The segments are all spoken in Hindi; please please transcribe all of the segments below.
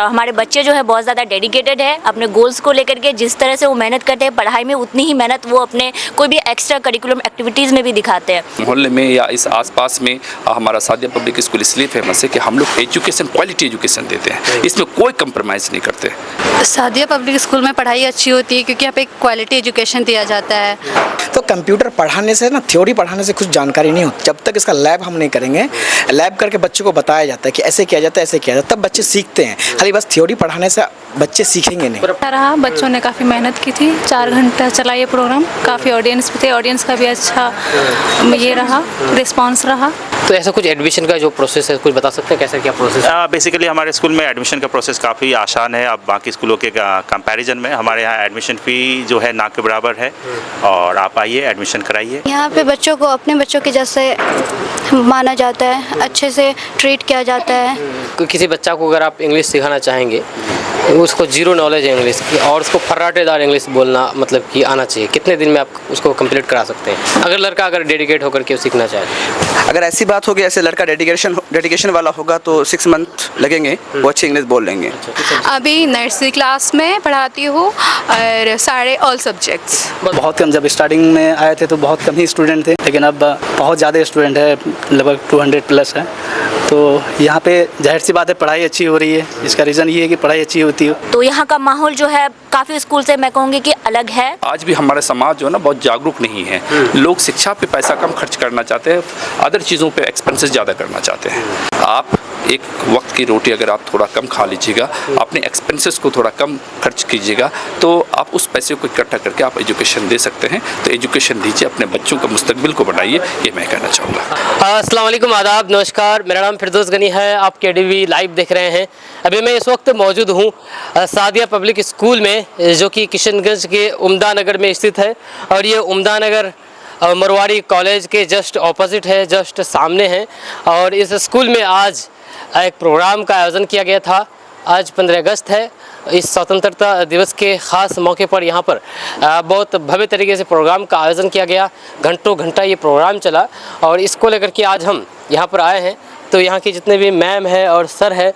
हमारे बच्चे जो है बहुत ज़्यादा डेडिकेटेड है अपने गोल्स को लेकर के। जिस तरह से वो मेहनत करते हैं पढ़ाई में, उतनी ही मेहनत वो अपने कोई भी एक्स्ट्रा करिकुलम एक्टिविटीज़ में भी दिखाते हैं। मोहल्ले में या इस आसपास में हमारा सादिया पब्लिक स्कूल इसलिए फेमस है कि हम लोग एजुकेशन, क्वालिटी एजुकेशन देते हैं, इसमें कोई कंप्रोमाइज़ नहीं करते। सादिया पब्लिक स्कूल में पढ़ाई अच्छी होती है क्योंकि यहाँ पे क्वालिटी एजुकेशन दिया जाता है। तो कंप्यूटर पढ़ाने से ना, थ्योरी पढ़ाने से कुछ जानकारी नहीं होती। जब तक इसका लैब हम नहीं करेंगे, लैब करके बच्चों को बताया जाता है कि ऐसे किया जाता है, ऐसे किया जाता है, तब बच्चे सीखते हैं। खाली बस थ्योरी पढ़ाने से बच्चे सीखेंगे नहीं। रहा बच्चों ने काफ़ी मेहनत की थी, 4 घंटा चला ये प्रोग्राम। काफ़ी ऑडियंस भी थे, ऑडियंस का भी अच्छा ये रहा, रिस्पॉन्स रहा। तो ऐसा कुछ एडमिशन का जो प्रोसेस है कुछ बता सकते हैं, कैसा क्या प्रोसेस? बेसिकली हमारे स्कूल में एडमिशन का प्रोसेस काफ़ी आसान है। अब बाकी स्कूलों के कंपैरिजन में हमारे यहाँ एडमिशन फ़ी जो है ना के बराबर है, और आप आइए एडमिशन कराइए। यहाँ पे बच्चों को अपने बच्चों के जैसे माना जाता है, अच्छे से ट्रीट किया जाता है। किसी बच्चा को अगर आप इंग्लिश सिखाना चाहेंगे, उसको जीरो नॉलेज है इंग्लिश की और उसको फर्राटेदार इंग्लिश बोलना मतलब कि आना चाहिए, कितने दिन में आप उसको कंप्लीट करा सकते हैं? अगर लड़का अगर डेडिकेट होकर के सीखना चाहे, अगर ऐसी बात होगी, ऐसे लड़का डेडिकेशन वाला होगा तो 6 मंथ लगेंगे, वो अच्छी इंग्लिश बोल लेंगे। अभी नर्सरी क्लास में पढ़ाती हूँ और सारे ऑल सब्जेक्ट्स। बहुत कम, जब स्टार्टिंग में आए थे तो बहुत कम ही स्टूडेंट थे, लेकिन अब बहुत ज़्यादा स्टूडेंट है, लगभग 200 प्लस है। तो यहाँ पे जाहिर सी बात है पढ़ाई अच्छी हो रही है। इसका रीज़न ये है कि पढ़ाई अच्छी होती है। तो यहाँ का माहौल जो है काफ़ी स्कूल से मैं कहूँगी कि अलग है। आज भी हमारा समाज जो है ना बहुत जागरूक नहीं है। लोग शिक्षा पे पैसा कम खर्च करना चाहते हैं, अदर चीज़ों पे एक्सपेंसेस ज़्यादा करना चाहते हैं। आप एक वक्त की रोटी अगर आप थोड़ा कम खा लीजिएगा, अपने एक्सपेंसेस को थोड़ा कम खर्च कीजिएगा, तो आप उस पैसे को इकट्ठा करके आप एजुकेशन दे सकते हैं। तो एजुकेशन दीजिए, अपने बच्चों का मुस्तकबिल को बढ़ाइए, ये मैं कहना चाहूँगा। अस्सलाम वालेकुम, आदाब, नमस्कार। मेरा नाम फिरदौस गनी है, आप KDV लाइव देख रहे हैं। अभी मैं इस वक्त मौजूद हूँ सादिया पब्लिक स्कूल में, जो कि किशनगंज के उम्दा नगर में स्थित है। और ये उम्दा नगर मरवाड़ी कॉलेज के जस्ट ऑपोजिट है, जस्ट सामने है। और इस स्कूल में आज एक प्रोग्राम का आयोजन किया गया था। आज 15 अगस्त है। इस स्वतंत्रता दिवस के ख़ास मौके पर यहाँ पर बहुत भव्य तरीके से प्रोग्राम का आयोजन किया गया। घंटों घंटा ये प्रोग्राम चला और इसको लेकर के आज हम यहाँ पर आए हैं। तो यहाँ के जितने भी मैम है और सर है,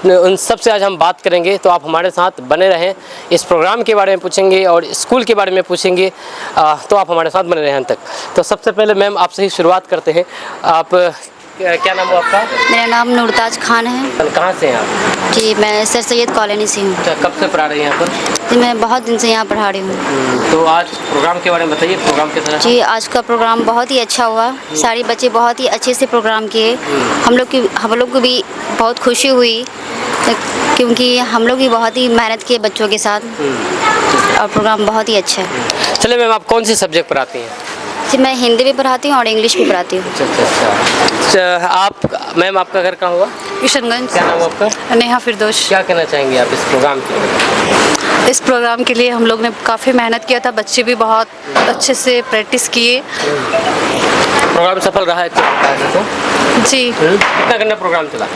उन सब से आज हम बात करेंगे। तो आप हमारे साथ बने रहें, इस प्रोग्राम के बारे में पूछेंगे और स्कूल के बारे में पूछेंगे। तो आप हमारे साथ बने रहें अंत तक। तो सबसे पहले मैम आपसे ही शुरुआत करते हैं। आप क्या नाम है आपका? मेरा नाम नूरताज खान है। कहाँ से हैं आप? जी, मैं सर सैयद कॉलोनी से हूँ। कब से पढ़ा रही हैं यहाँ पर? जी, मैं बहुत दिन से यहाँ पढ़ा रही हूँ। तो आज प्रोग्राम के बारे में बताइए, प्रोग्राम कैसा रहा? जी, आज का प्रोग्राम बहुत ही अच्छा हुआ। सारे बच्चे बहुत ही अच्छे से प्रोग्राम किए। हम लोग को भी बहुत खुशी हुई क्योंकि हम लोग भी बहुत ही मेहनत किए बच्चों के साथ, और प्रोग्राम बहुत ही अच्छा है। चलिए मैम, आप कौन सी सब्जेक्ट पढ़ाती हैं? जी, मैं हिंदी भी पढ़ाती हूँ और इंग्लिश भी पढ़ाती हूँ। अच्छा, आप मैम आपका घर कहाँ हुआ? किशनगंज। क्या नाम है आपका? नेहा फिरदौस। क्या कहना चाहेंगे आप इस प्रोग्राम के? इस प्रोग्राम के लिए हम लोग ने काफ़ी मेहनत किया था, बच्चे भी बहुत अच्छे से प्रैक्टिस किए। प्रोग्राम सफल रहा है तो? जी। कितना घंटा प्रोग्राम चला?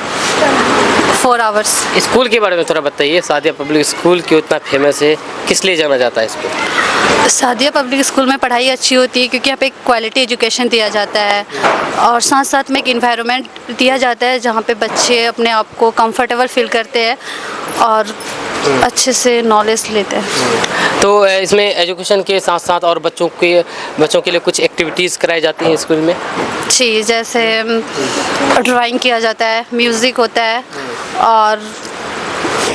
4 आवर्स। स्कूल के बारे में थोड़ा बताइए। सादिया पब्लिक स्कूल क्यों इतना फेमस है, किस लिए जाना जाता है इसको? सादिया पब्लिक स्कूल में पढ़ाई अच्छी होती है क्योंकि यहाँ पे क्वालिटी एजुकेशन दिया जाता है, और साथ साथ में एक इन्वायरमेंट दिया जाता है जहाँ पे बच्चे अपने आप को कंफर्टेबल फील करते हैं और अच्छे से नॉलेज लेते हैं। तो इसमें एजुकेशन के साथ साथ और बच्चों के लिए कुछ एक्टिविटीज़ कराई जाती हैं स्कूल में? जी, जैसे ड्राइंग किया जाता है, म्यूज़िक होता है,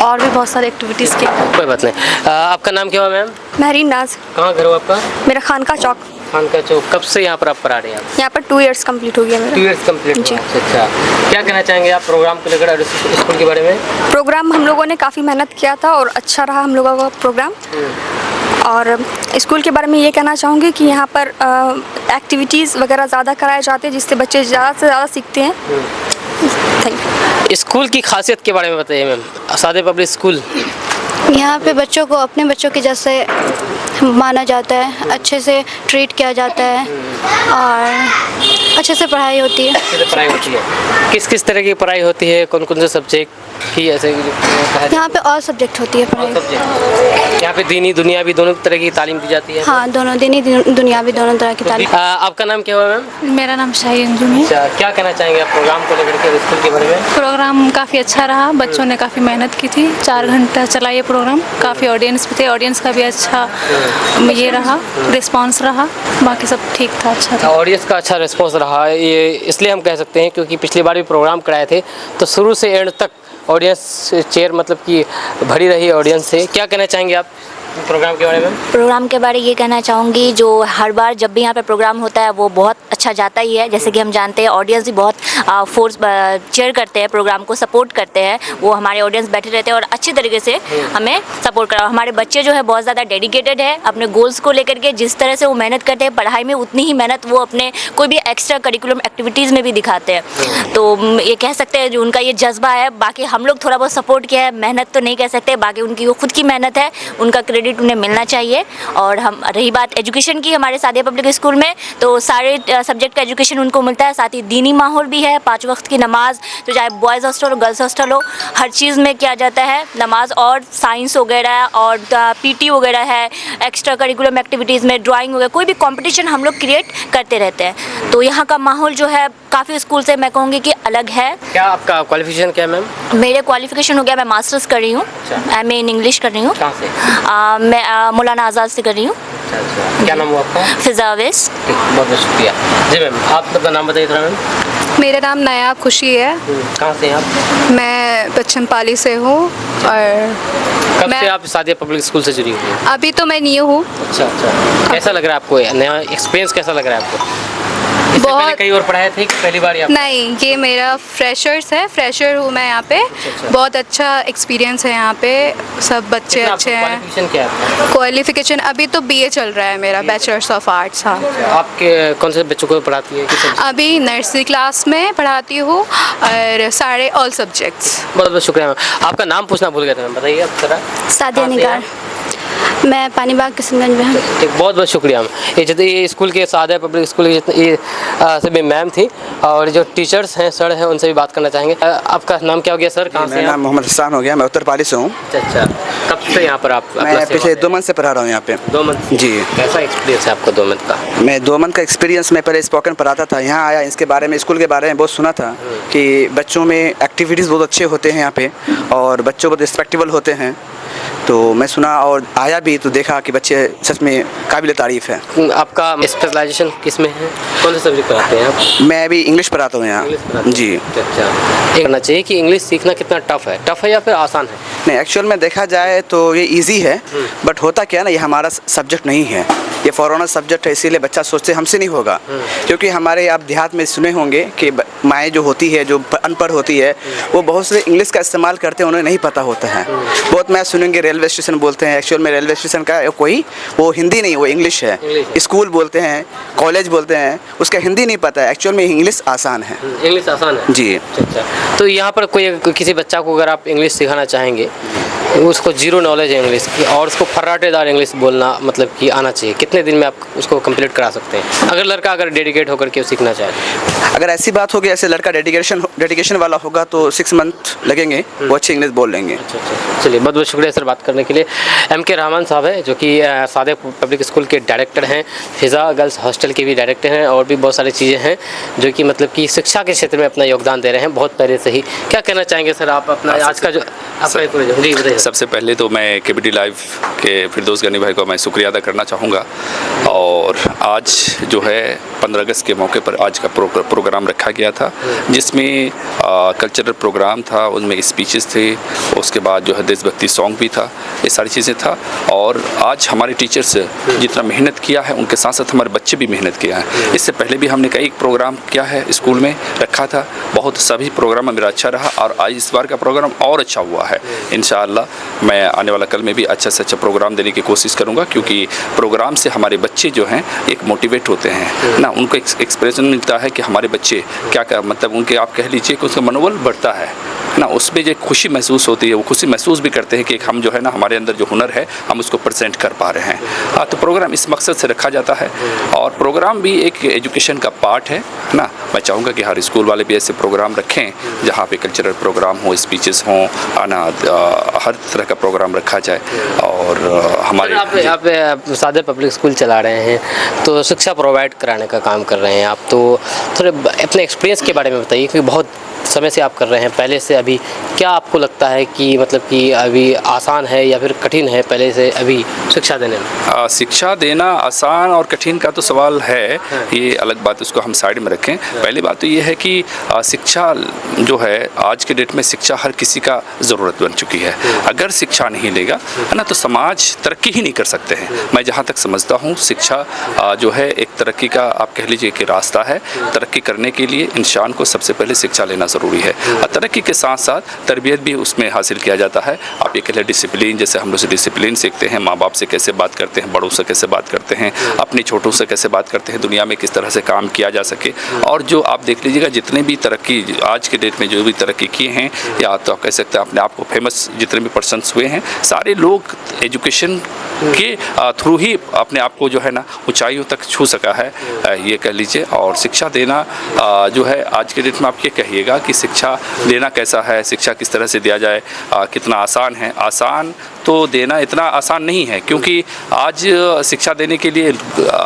और भी बहुत सारी एक्टिविटीज़ की। कोई बात नहीं। आपका नाम क्या हुआ मैम? महरीन नाज। कहाँ घर हो आपका? मेरा खानका चौक। खानका चौक। कब से यहाँ पर आप पढ़ा रहे हैं? यहाँ पर 2 इयर्स कंप्लीट हो गया मेरा। 2 इयर्स कंप्लीट। जी। अच्छा, क्या कहना चाहेंगे आप प्रोग्राम को लेकर और स्कूल के बारे में? प्रोग्राम हम लोगों ने काफ़ी मेहनत किया था और अच्छा रहा हम लोगों का प्रोग्राम। और स्कूल के बारे में ये कहना चाहूँगी कि यहाँ पर एक्टिविटीज़ वगैरह ज़्यादा कराए जाते हैं जिससे बच्चे ज़्यादा से ज़्यादा सीखते हैं। Thank you. स्कूल की खासियत के बारे में बताइए मैम। सादिया पब्लिक स्कूल यहाँ पे बच्चों को अपने बच्चों के जैसे माना जाता है, अच्छे से ट्रीट किया जाता है, और अच्छे से पढ़ाई होती है। अच्छे से पढ़ाई होती है। किस किस तरह की पढ़ाई होती है? कौन कौन से सब्जेक्ट कि ऐसे यहाँ पे और सब्जेक्ट होती है पढ़ाई। यहाँ पे दीनी दुनियावी दोनों तरह की तालीम दी जाती है। हाँ, दोनों दीनी दुनियावी दोनों तरह की तालीम। आपका नाम क्या हुआ मैम? मेरा नाम शाही अंजुम है। अच्छा, क्या कहना चाहेंगे आप प्रोग्राम को लेकर के स्कूल के बारे में? प्रोग्राम काफ़ी अच्छा रहा, बच्चों ने काफ़ी मेहनत की थी, 4 घंटा चला ये प्रोग्राम। काफ़ी ऑडियंस भी थे, ऑडियंस का भी अच्छा ये रहा, रिस्पांस रहा, बाकी सब ठीक था, अच्छा था। ऑडियंस का अच्छा रिस्पांस रहा, ये इसलिए हम कह सकते हैं क्योंकि पिछली बार भी प्रोग्राम कराए थे तो शुरू से एंड तक ऑडियंस चेयर मतलब कि भरी रही ऑडियंस से। क्या कहना चाहेंगे आप प्रोग्राम के बारे में? प्रोग्राम के बारे में ये कहना चाहूँगी, जो हर बार जब भी यहाँ पे प्रोग्राम होता है वो बहुत अच्छा जाता ही है। जैसे कि हम जानते हैं ऑडियंस भी बहुत फोर्स चेयर करते हैं, प्रोग्राम को सपोर्ट करते हैं। वो हमारे ऑडियंस बैठे रहते हैं और अच्छी तरीके से हमें सपोर्ट करा। हमारे बच्चे जो है बहुत ज़्यादा डेडिकेटेड है अपने गोल्स को लेकर के। जिस तरह से वो मेहनत करते हैं पढ़ाई में, उतनी ही मेहनत वो अपने कोई भी एक्स्ट्रा करिकुलम एक्टिविटीज़ में भी दिखाते हैं। तो ये कह सकते हैं जो उनका ये जज्बा है। बाकी हम लोग थोड़ा बहुत सपोर्ट किया है, मेहनत तो नहीं कह सकते, बाकी उनकी वो खुद की मेहनत है, उनका क्रेडिट उन्हें मिलना चाहिए। और हम रही बात एजुकेशन की, हमारे सादिया पब्लिक स्कूल में तो सारे सब्जेक्ट का एजुकेशन उनको मिलता है। साथ ही दीनी माहौल भी है, 5 वक्त की नमाज, तो चाहे बॉयज़ हॉस्टल हो गर्ल्स हॉस्टल हो, हर चीज़ में किया जाता है नमाज। और साइंस वगैरह और पीटी वगैरह है, एक्स्ट्रा करिकुलम एक्टिविटीज़ में ड्राइंग वगैरह कोई भी कंपटीशन हम लोग क्रिएट करते रहते हैं। तो यहाँ का माहौल जो है काफ़ी स्कूल से मैं कहूँगी कि अलग है। क्या आपका क्वालिफिकेशन क्या है मैम? मेरे क्वालिफिकेशन हो गया, मैं मास्टर्स कर रही हूँ, MA इन इंग्लिश कर रही हूँ। कहाँ से? मैं मौलाना आज़ाद से कर रही हूँ। अच्छा, क्या नाम हुआ आपका? फिज़ा अवैस। बहुत बहुत शुक्रिया। जी मैम, आप अपना नाम बताइए थोड़ा मैम। मेरा नाम नायाब खुशी है। कहाँ से हैं आप? मैं बच्चनपाली से हूँ और कब से आप सादिया पब्लिक स्कूल से जुड़ी हुई हैं? अभी तो मैं न्यू हूँ। अच्छा अच्छा, कैसा लग रहा है आपको, नया एक्सपीरियंस कैसा लग रहा है आपको? इससे बहुत- पहले कहीं और पढ़ाया थे कि पहली बार? नहीं, ये मेरा फ्रेशर्स है, फ्रेशर हूँ मैं यहाँ पे। बहुत अच्छा एक्सपीरियंस है यहाँ पे, सब बच्चे अच्छे हैं। क्वालिफिकेशन क्या है आपका? क्वालिफिकेशन अभी तो BA चल रहा है मेरा, बैचलर्स ऑफ आर्ट्स। हाँ, आपके कौन से बच्चों को पढ़ाती है? किस subject? अभी नर्सरी क्लास में पढ़ाती हूँ और सारे ऑल सब्जेक्ट्स। बहुत बहुत शुक्रिया मैम। आपका नाम पूछना भूल गया था मैम, बताइए आप जरा। सादिया कहाँ से निगार, मैं पानीबाग किशनगंज में हूँ। ठीक, बहुत बहुत शुक्रिया मैम। ये जितने ये स्कूल के सादिया पब्लिक स्कूल के जितने ये सभी मैम थी और जो टीचर्स हैं सर हैं उनसे भी बात करना चाहेंगे। आपका नाम क्या हो गया सर? कहाँ से? मेरा नाम मोहम्मद हसन हो गया, मैं उत्तरपाली से हूँ। अच्छा, कब से यहाँ पर आप? मैं पिछले 2 मंथ से पढ़ा रहा हूँ यहाँ पे। 2 मंथ जी। कैसा एक्सपीरियंस है आपको 2 मंथ का? मैं 2 मंथ का एक्सपीरियंस, मैं पहले स्पोकन पढ़ाता था, यहाँ आया इसके बारे में, स्कूल के बारे में बहुत सुना था कि बच्चों में एक्टिविटीज़ बहुत अच्छे होते हैं यहाँ पे और बच्चों बहुत रिस्पेक्टेबल होते हैं। तो मैं सुना और आया भी तो देखा कि बच्चे सच में काबिल तारीफ़ है। आपका स्पेशलाइजेशन किस में है? कौन से सब्जेक्ट पढ़ाते हैं आप? मैं अभी इंग्लिश पढ़ाता हूँ यहाँ। जी। अच्छा, ये करना चाहिए कि इंग्लिश सीखना कितना टफ है या फिर आसान है? नहीं, एक्चुअल में देखा जाए तो ये इजी है, बट होता क्या है ना, ये हमारा सब्जेक्ट नहीं है, ये फॉरेनर सब्जेक्ट है, इसीलिए बच्चा सोचते हमसे नहीं होगा। क्योंकि हमारे आप देहात में सुने होंगे कि माएँ जो होती है, जो अनपढ़ होती है, वो बहुत से इंग्लिश का इस्तेमाल करते हैं, उन्हें नहीं पता होता है। बहुत मैं सुनेंगे रेलवे स्टेशन बोलते हैं, एक्चुअल में रेलवे स्टेशन का कोई वो हिंदी नहीं, वो इंग्लिश है। स्कूल बोलते हैं, कॉलेज बोलते हैं, उसका हिंदी नहीं पता है, एक्चुअल में इंग्लिश आसान है। इंग्लिश आसान है जी। अच्छा, तो यहाँ पर कोई किसी बच्चा को अगर आप इंग्लिश सिखाना चाहेंगे, उसको जीरो नॉलेज है इंग्लिश की और उसको फर्राटेदार इंग्लिश बोलना मतलब कि आना चाहिए, कितने दिन में आप उसको कंप्लीट करा सकते हैं? अगर लड़का अगर डेडिकेट होकर के सीखना चाहे, अगर ऐसी बात होगी, ऐसे लड़का डेडिकेशन वाला होगा तो 6 मंथ लगेंगे, वो अच्छी इंग्लिश बोल लेंगे। अच्छा, चलिए बहुत बहुत शुक्रिया सर बात करने के लिए। MK रहमान साहब है जो कि सादिया पब्लिक स्कूल के डायरेक्टर हैं, फिज़ा गर्ल्स हॉस्टल के भी डायरेक्टर हैं और भी बहुत सारी चीज़ें हैं जो कि मतलब कि शिक्षा के क्षेत्र में अपना योगदान दे रहे हैं बहुत पहले से ही। क्या कहना चाहेंगे सर आप अपना आज का जो आपका? जी बताइए। सबसे पहले तो मैं KBD लाइव के फिरदौस गनी भाई को मैं शुक्रिया अदा करना चाहूँगा। और आज जो है 15 अगस्त के मौके पर आज का प्रोग्राम रखा गया था, जिसमें कल्चरल प्रोग्राम था, उनमें स्पीचेस थे, उसके बाद जो है देशभक्ति सॉन्ग भी था, ये सारी चीज़ें था। और आज हमारे टीचर्स जितना मेहनत किया है, उनके साथ साथ हमारे बच्चे भी मेहनत किया है। इससे पहले भी हमने कई प्रोग्राम किया है, स्कूल में रखा था, बहुत सभी प्रोग्राम मेरा अच्छा रहा और आज इस बार का प्रोग्राम और अच्छा हुआ है। इंशाअल्लाह मैं आने वाला कल में भी अच्छा से अच्छा प्रोग्राम देने की कोशिश करूँगा, क्योंकि प्रोग्राम से हमारे बच्चे जो हैं एक मोटिवेट होते हैं ना, उनको एक्सप्रेशन मिलता है कि हमारे बच्चे क्या मतलब उनके आप कह लीजिए कि उसका मनोबल बढ़ता है। है ना, उसमें जो खुशी महसूस होती है, वो खुशी महसूस भी करते हैं कि हम जो है ना, हमारे अंदर जो हुनर है हम उसको प्रेजेंट कर पा रहे हैं। हाँ, तो प्रोग्राम इस मकसद से रखा जाता है और प्रोग्राम भी एक एजुकेशन का पार्ट है ना। मैं चाहूँगा कि हर स्कूल वाले भी ऐसे प्रोग्राम रखें जहाँ पे कल्चरल प्रोग्राम हो, स्पीचेस हों, ना हर तरह का प्रोग्राम रखा जाए। और हमारे आप सादे पब्लिक स्कूल चला रहे हैं, तो शिक्षा प्रोवाइड कराने का काम कर रहे हैं आप, तो थोड़े अपने एक्सपीरियंस के बारे में बताइए, क्योंकि बहुत समय से आप कर रहे हैं, पहले से अभी क्या आपको लगता है कि मतलब कि अभी आसान है या फिर कठिन है पहले से अभी शिक्षा देने में? शिक्षा देना आसान और कठिन का तो सवाल है, ये अलग बात, उसको हम साइड में रखें। पहली बात तो ये है कि शिक्षा जो है आज के डेट में शिक्षा हर किसी का ज़रूरत बन चुकी है। अगर शिक्षा नहीं लेगा, है ना, तो समाज तरक्की ही नहीं कर सकते हैं। मैं जहाँ तक समझता हूँ शिक्षा जो है एक तरक्की का, आप कह लीजिए कि रास्ता है। तरक्की करने के लिए इंसान को सबसे पहले शिक्षा लेना ज़रूरी है और तरक्की के साथ साथ तरबियत भी उसमें हासिल किया जाता है। आप ये कह लें डिसिप्लिन, जैसे हम लोग से डिसिप्लिन सीखते हैं, माँ बाप से कैसे बात करते हैं, बड़ों से कैसे बात करते हैं, अपने छोटों से कैसे बात करते हैं, दुनिया में किस तरह से काम किया जा सके। और जो आप देख लीजिएगा जितने भी तरक्की आज के डेट में जो भी तरक्की किए हैं, या तो आप कह सकते हैं अपने आप को फेमस जितने भी पर्सन्स हुए हैं, सारे लोग एजुकेशन के थ्रू ही अपने आप को जो है ना ऊंचाइयों तक छू सका है, ये कह लीजिए। और शिक्षा देना जो है आज के डेट में आप ये कहिएगा कि शिक्षा देना कैसा है, शिक्षा किस तरह से दिया जाए, कितना आसान है। आसान तो देना इतना आसान नहीं है, क्योंकि आज शिक्षा देने के लिए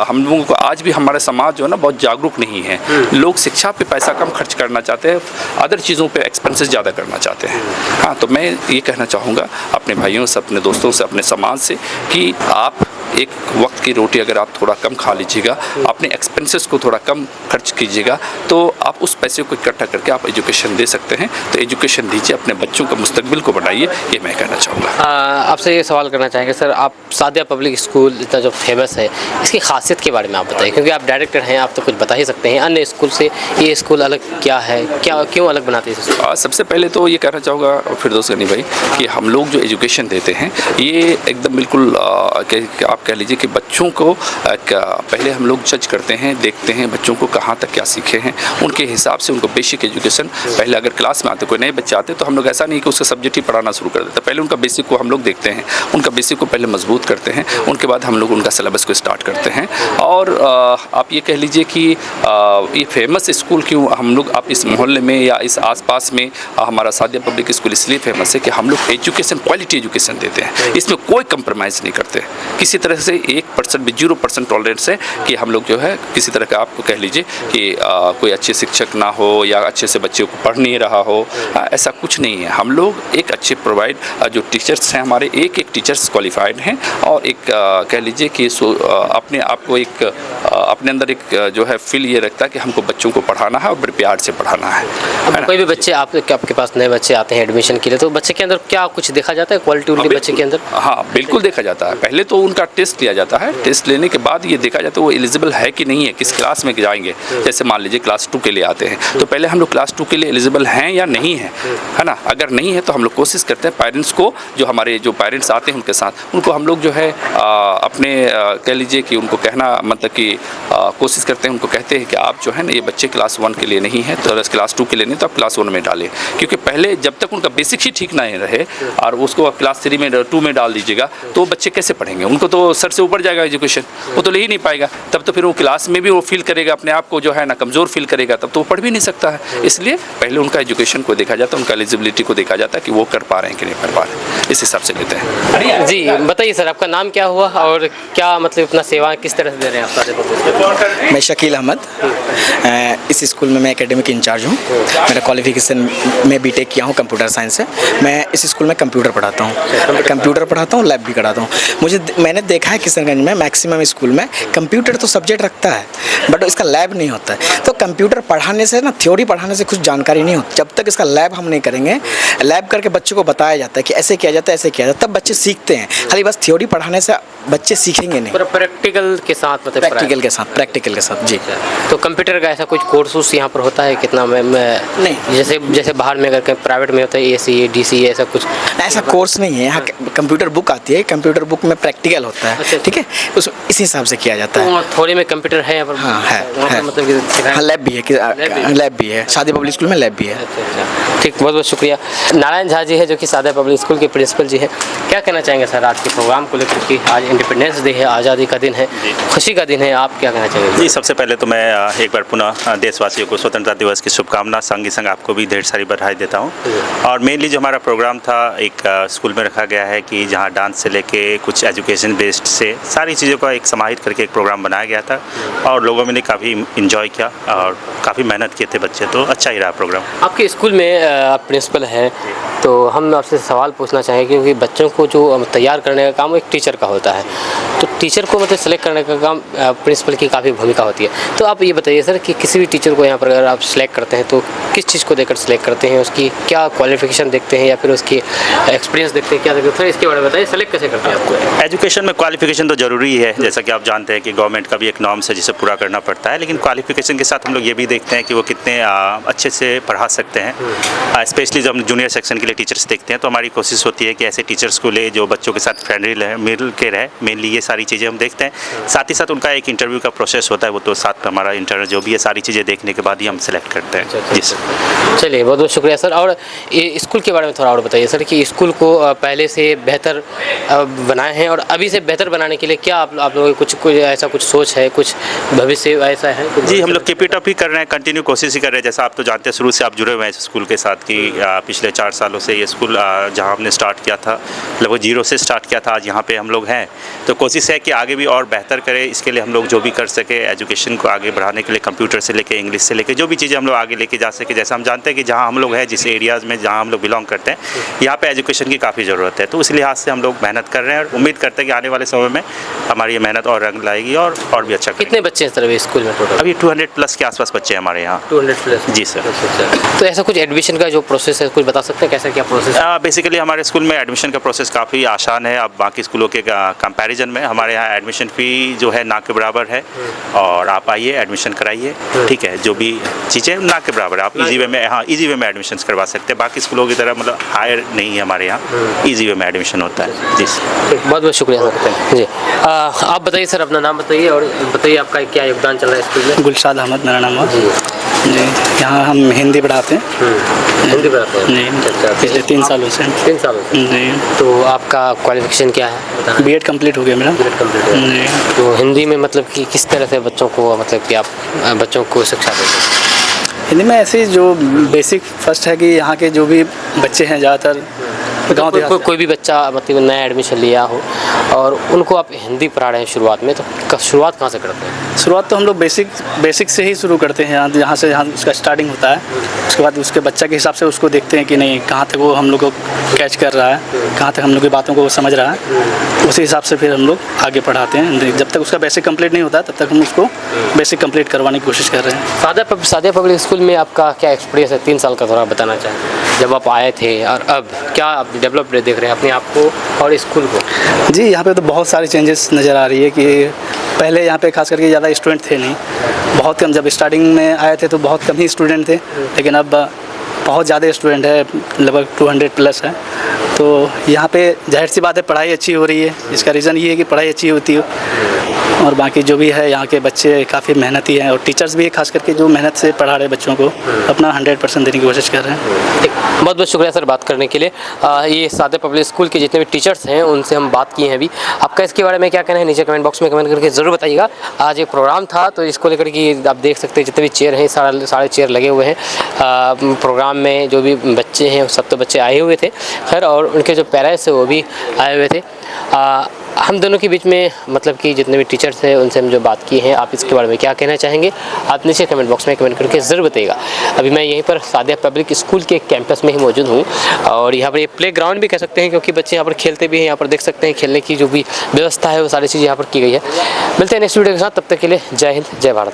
हम लोगों को आज भी हमारा समाज जो है ना बहुत जागरूक नहीं है। लोग शिक्षा पे पैसा कम खर्च करना चाहते हैं, अदर चीज़ों पे एक्सपेंसेस ज़्यादा करना चाहते हैं। हाँ, तो मैं ये कहना चाहूँगा अपने भाइयों से, अपने दोस्तों से, अपने समाज से कि आप एक वक्त की रोटी अगर आप थोड़ा कम खा लीजिएगा, अपने एक्सपेंसेस को थोड़ा कम खर्च कीजिएगा, तो आप उस पैसे को इकट्ठा करके आप एजुकेशन दे सकते हैं। तो एजुकेशन दीजिए, अपने बच्चों का मुस्तकबिल को बढ़ाइए, ये मैं कहना चाहूँगा। आपसे ये सवाल करना चाहेंगे सर, आप सादिया पब्लिक स्कूल इतना जो फेमस है, इसकी खासियत के बारे में आप बताइए, क्योंकि आप डायरेक्टर हैं, आप तो कुछ बता ही सकते हैं अन्य स्कूल से ये स्कूल अलग क्या है, क्या क्यों अलग बनाते हैं? सबसे पहले तो ये कहना चाहूँगा फिरदौस गनी भाई कि हम लोग जो एजुकेशन देते हैं ये एकदम बिल्कुल आप कह लीजिए कि बच्चों को पहले हम लोग जज करते हैं, देखते हैं बच्चों को कहाँ तक क्या सीखे हैं, उनके हिसाब से उनको बेसिक एजुकेशन पहले अगर क्लास में आते, कोई नए बच्चे आते तो हम लोग ऐसा नहीं कि उसका सब्जेक्ट ही पढ़ाना शुरू कर देते, पहले उनका बेसिक को हम लोग देखते हैं, उनका बेसिक को पहले मजबूत करते हैं, उनके बाद हम लोग उनका सिलेबस को स्टार्ट करते हैं। और आप ये कह लीजिए कि ये फेमस स्कूल क्यों हम लोग आप इस मोहल्ले में या इस आसपास में हमारा सादिया पब्लिक स्कूल इसलिए फेमस है कि हम लोग एजुकेशन क्वालिटी एजुकेशन देते हैं, इसमें कोई कंप्रोमाइज़ नहीं करते किसी तरह से। 1% भी 0% टॉलरेंस है कि हम लोग जो है किसी तरह का आपको कह लीजिए कि कोई अच्छे शिक्षक ना हो या अच्छे से बच्चे को पढ़ नहीं रहा हो, ऐसा कुछ नहीं है। हम लोग एक अच्छे प्रोवाइड जो टीचर्स हैं हमारे, एक टीचर्स क्वालिफाइड हैं और एक कह लीजिए कि अपने आप को एक अपने अंदर एक जो है फील ये रखता है कि हमको बच्चों को पढ़ाना है और बड़े प्यार से पढ़ाना है। अब कोई भी बच्चे आपके पास नए बच्चे आते हैं एडमिशन के लिए, तो बच्चे के अंदर क्या कुछ देखा जाता है क्वालिटी उनके बच्चे के अंदर? हाँ, बिल्कुल देखा जाता है। पहले तो उनका टेस्ट लिया जाता है, टेस्ट लेने के बाद ये देखा जाता है वो एलिजिबल है कि नहीं है, किस क्लास में जाएंगे। जैसे मान लीजिए क्लास 2 के लिए आते हैं तो पहले हम लोग क्लास 2 के लिए एलिजिबल हैं या नहीं है, है ना। अगर नहीं है तो हम लोग कोशिश करते हैं पेरेंट्स को, जो हमारे जो पेरेंट्स आते हैं उनके साथ, उनको हम लोग जो है अपने कह लीजिए कि उनको कहना मतलब कि कोशिश करते हैं, उनको कहते हैं कि आप जो है ना ये बच्चे क्लास 1 के लिए नहीं है तो क्लास 2 के लिए नहीं तो आप क्लास 1 में डालें, क्योंकि पहले जब तक उनका बेसिक ही ठीक नहीं रहे और उसको आप क्लास 3 में 2 में डाल दीजिएगा तो बच्चे कैसे पढ़ेंगे, उनको तो सर से ऊपर जाएगा एजुकेशन, वो तो ले ही नहीं पाएगा। तब तो फिर वो क्लास में भी वो फील करेगा अपने आप को जो है ना कमज़ोर फील करेगा, तब तो वो पढ़ भी नहीं सकता है। इसलिए पहले उनका एजुकेशन को देखा जाता है, उनका एलिजिबिलिटी को देखा जाता है कि वो कर पा रहे हैं कि नहीं कर पा रहे हैं, इस हिसाब से लेते हैं। जी बताइए सर, आपका नाम क्या हुआ और क्या मतलब अपना सेवा किस तरह से दे रहे हैं आप? मैं शकील अहमद, इस स्कूल में मैं एकेडमिक इंचार्ज हूँ। मेरा क्वालिफिकेशन में बीटेक किया हूँ, कंप्यूटर साइंस से। मैं इस स्कूल में कंप्यूटर पढ़ाता हूँ, लैब भी कराता हूँ। मैंने देखा है किशनगंज में मैक्सिमम स्कूल में कंप्यूटर तो सब्जेक्ट रखता है बट इसका लैब नहीं होता है। तो कंप्यूटर पढ़ाने से ना, थ्योरी पढ़ाने से कुछ जानकारी नहीं होती। जब तक इसका लैब हम नहीं करेंगे, लैब करके बच्चों को बताया जाता है कि ऐसे किया जाता है, ऐसे किया जाता है, तब बच्चे सीखते हैं। खाली बस थ्योरी पढ़ाने से बच्चे सीखेंगे नहीं, प्रैक्टिकल के साथ, मतलब प्रैक्टिकल के साथ प्रैक्टिकल के साथ जी। तो कंप्यूटर का ऐसा कुछ कोर्स यहाँ पर होता है कितना में नहीं। जैसे बाहर में अगर प्राइवेट में होता है AC DC ऐसा कुछ ऐसा कोर्स नहीं है यहाँ। कंप्यूटर बुक आती है, कंप्यूटर बुक में प्रैक्टिकल होता है, ठीक है, उस इस हिसाब से किया जाता है। तो थोड़े में कंप्यूटर है यहाँ पर? हाँ है मतलब कि सिखाया? हाँ लैब भी है, लैब भी है, सादी पब्लिक स्कूल में लैब भी है। अच्छा, ठीक, बहुत बहुत शुक्रिया। नारायण झा जी है जो कि सादा पब्लिक स्कूल के प्रिंसिपल जी हैं, क्या कहना चाहेंगे सर आज के प्रोग्राम को लेकर कि आज इंडिपेंडेंस डे है, आज़ादी का दिन है, खुशी का दिन है, आप क्या कहना चाहेंगे? जी, सबसे पहले तो मैं एक बार पुनः देशवासियों को स्वतंत्रता दिवस की शुभकामना, संग ही संग आपको भी ढेर सारी बधाई देता हूँ। और मेनली जो हमारा प्रोग्राम था एक स्कूल में रखा गया है कि जहाँ डांस से लेके कुछ एजुकेशन बेस्ड से सारी चीज़ों का एक समाहित करके एक प्रोग्राम बनाया गया था और लोगों ने काफ़ी इंजॉय किया और काफ़ी मेहनत किए थे बच्चे, तो अच्छा ही रहा प्रोग्राम। आपके स्कूल में आप प्रिंसिपल हैं तो हम आपसे सवाल पूछना चाहेंगे क्योंकि बच्चों को जो तैयार करने का काम एक टीचर का होता है, तो टीचर को मतलब सेलेक्ट करने का काम प्रिंसिपल की काफ़ी भूमिका होती है। तो आप ये बताइए सर कि किसी भी टीचर को यहाँ पर अगर आप सेलेक्ट करते हैं तो किस चीज़ को देखकर सेलेक्ट करते हैं, उसकी क्या क्वालिफिकेशन देखते हैं या फिर उसकी एक्सपीरियंस देखते हैं, क्या देखते हैं, इसके बारे में बताइए, सेलेक्ट कैसे करते हैं आपको? एजुकेशन में क्वालिफिकेशन तो ज़रूरी है, जैसा कि आप जानते हैं कि गवर्नमेंट का भी एक नॉर्म्स है जिसे पूरा करना पड़ता है, लेकिन क्वालिफिकेशन के साथ हम लोग ये भी देखते हैं कि वो कितने अच्छे से पढ़ा सकते हैं। स्पेशली जब हम जूनियर सेक्शन के लिए टीचर्स देखते हैं तो हमारी कोशिश होती है कि ऐसे टीचर्स को ले जो बच्चों के साथ फ्रेंडली रहे, मिल के रहे, मेनली ये सारी चीज़ें हम देखते हैं। साथ ही साथ उनका एक इंटरव्यू का प्रोसेस होता है, वो तो साथ हमारा इंटरव्यू जो भी है सारी चीज़ें देखने के बाद ही हम सेलेक्ट करते हैं। जी सर। चलिए, बहुत बहुत शुक्रिया सर। और ये स्कूल के बारे में थोड़ा और बताइए सर कि स्कूल को पहले से बेहतर बनाए हैं और अभी से बेहतर बनाने के लिए क्या आप लोगों की कुछ ऐसा कुछ सोच है, कुछ भविष्य ऐसा है? जी, हम लोग कीप इट अप ही कर रहे हैं, कंटिन्यू कोशिश ही कर रहे हैं। जैसा आप तो जानते हैं शुरू से आप जुड़े हुए हैं इस स्कूल के साथ कि पिछले 4 सालों से ये स्कूल जहाँ हमने स्टार्ट किया था लगभग 0 से स्टार्ट किया था, आज यहाँ पे हम लोग हैं। तो कोशिश है कि आगे भी और बेहतर करें, इसके लिए हम लोग जो भी कर सके एजुकेशन को आगे बढ़ाने के लिए, कंप्यूटर से लेके इंग्लिश से लेके जो भी चीज़ें हम लोग आगे लेके जा सके। जैसा हम जानते हैं कि जहाँ हम लोग हैं, जिस एरियाज़ में जहाँ हम लोग बिलोंग करते हैं, यहाँ पे एजुकेशन की काफ़ी ज़रूरत है, तो इस लिहाज से हम लोग मेहनत कर रहे हैं और उम्मीद करते हैं कि आने वाले समय में हमारी ये मेहनत और रंग लाएगी और भी अच्छा। कितने बच्चे हैं सर अभी स्कूल में टोटल? अभी 200 प्लस के आसपास बच्चे हैं हमारे यहाँ। 200 प्लस? जी सर। तो ऐसा कुछ एडमिशन का जो प्रोसेस है कुछ बता सकते हैं, कैसा क्या प्रोसेस? बेसिकली हमारे स्कूल में एडमिशन का प्रोसेस काफ़ी आसान है। अब बाकी स्कूलों के कंपैरिजन में हमारे यहाँ एडमिशन फ़ी जो है ना के बराबर है और आप आइए एडमिशन कराइए, ठीक है, जो भी चीज़ें ना के बराबर है। आप इजी वे में, हाँ, इजी वे में एडमिशन करवा सकते हैं। बाकी स्कूलों की तरह मतलब हायर नहीं है हमारे यहाँ, इजी वे में एडमिशन होता है। जी बहुत बहुत शुक्रिया सर। जी, आप बताइए सर, अपना नाम बताइए और बताइए आपका क्या योगदान चल रहा है स्कूल में? गुलशाद अहमद मेरा नाम है जी। यहाँ हम हिंदी पढ़ाते हैं। हिंदी पढ़ाते हैं जी। अच्छा, पिछले 3 सालों से। 3 सालों से? जी। तो आपका क्वालिफिकेशन क्या है? B.Ed कंप्लीट हो गया मेरा। B.Ed कंप्लीट है जी। तो हिंदी में मतलब कि किस तरह से बच्चों को मतलब कि आप बच्चों को शिक्षा देते हैं? हिंदी में ऐसे जो बेसिक फर्स्ट है कि यहाँ के जो भी बच्चे हैं ज़्यादातर गाँव देहात कोई भी बच्चा मतलब नया एडमिशन लिया हो और उनको आप हिंदी पढ़ा रहे हैं शुरुआत में, तो शुरुआत कहाँ से करते हैं? शुरुआत तो हम लोग बेसिक से ही शुरू करते हैं। यहाँ से उसका स्टार्टिंग होता है, उसके बाद उसके बच्चा के हिसाब से उसको देखते हैं कि नहीं कहाँ तक वो हम लोग को कैच कर रहा है, कहाँ तक हम लोग की बातों को समझ रहा है, उसी हिसाब से फिर हम लोग आगे पढ़ाते हैं। जब तक उसका बेसिक कंप्लीट नहीं होता तब तक हम उसको बेसिक कंप्लीट करवाने की कोशिश कर रहे हैं। सादा पब्लिक स्कूल में आपका क्या एक्सपीरियंस है 3 साल का, थोड़ा बताना चाहें जब आप आए थे और अब क्या आप डेवलप देख रहे हैं अपने आप को और स्कूल को? जी, यहाँ पे तो बहुत सारी चेंजेस नज़र आ रही है कि पहले यहाँ पे खास करके ज़्यादा स्टूडेंट थे नहीं, बहुत कम। जब स्टार्टिंग में आए थे तो बहुत कम ही स्टूडेंट थे, लेकिन अब बहुत ज़्यादा स्टूडेंट है, लगभग 200 प्लस है। तो यहाँ पे जाहिर सी बात है पढ़ाई अच्छी हो रही है। इसका रीज़न ये है कि पढ़ाई अच्छी होती है और बाकी जो भी है यहाँ के बच्चे काफ़ी मेहनती हैं और टीचर्स भी खास करके जो मेहनत से पढ़ा रहे बच्चों को अपना 100% देने की कोशिश कर रहे हैं। बहुत बहुत शुक्रिया सर बात करने के लिए। ये सादा पब्लिक स्कूल के जितने भी टीचर्स हैं उनसे हम बात किए हैं अभी। आपका इसके बारे में क्या कहना है नीचे कमेंट बॉक्स में कमेंट करके ज़रूर बताइएगा। आज एक प्रोग्राम था तो इसको लेकर के आप देख सकते हैं जितने भी चेयर हैं सारे चेयर लगे हुए हैं। प्रोग्राम में जो भी बच्चे हैं सब तो बच्चे आए हुए थे खैर, और उनके जो पेरेंट्स हैं वो भी आए हुए थे। हम दोनों के बीच में मतलब कि जितने भी टीचर्स हैं उनसे हम जो बात की हैं, आप इसके बारे में क्या कहना चाहेंगे आप नीचे कमेंट बॉक्स में कमेंट करके ज़रूर बताइएगा। अभी मैं यहीं पर सादा पब्लिक स्कूल के कैंपस में ही मौजूद हूँ और यहाँ पर ये प्ले ग्राउंड भी कह सकते हैं क्योंकि बच्चे यहाँ पर खेलते भी हैं। यहाँ पर देख सकते हैं खेलने की जो भी व्यवस्था है वो सारी चीज़ यहाँ पर की गई है। मिलते हैं नेक्स्ट वीडियो के साथ, तब तक के लिए जय हिंद जय भारत।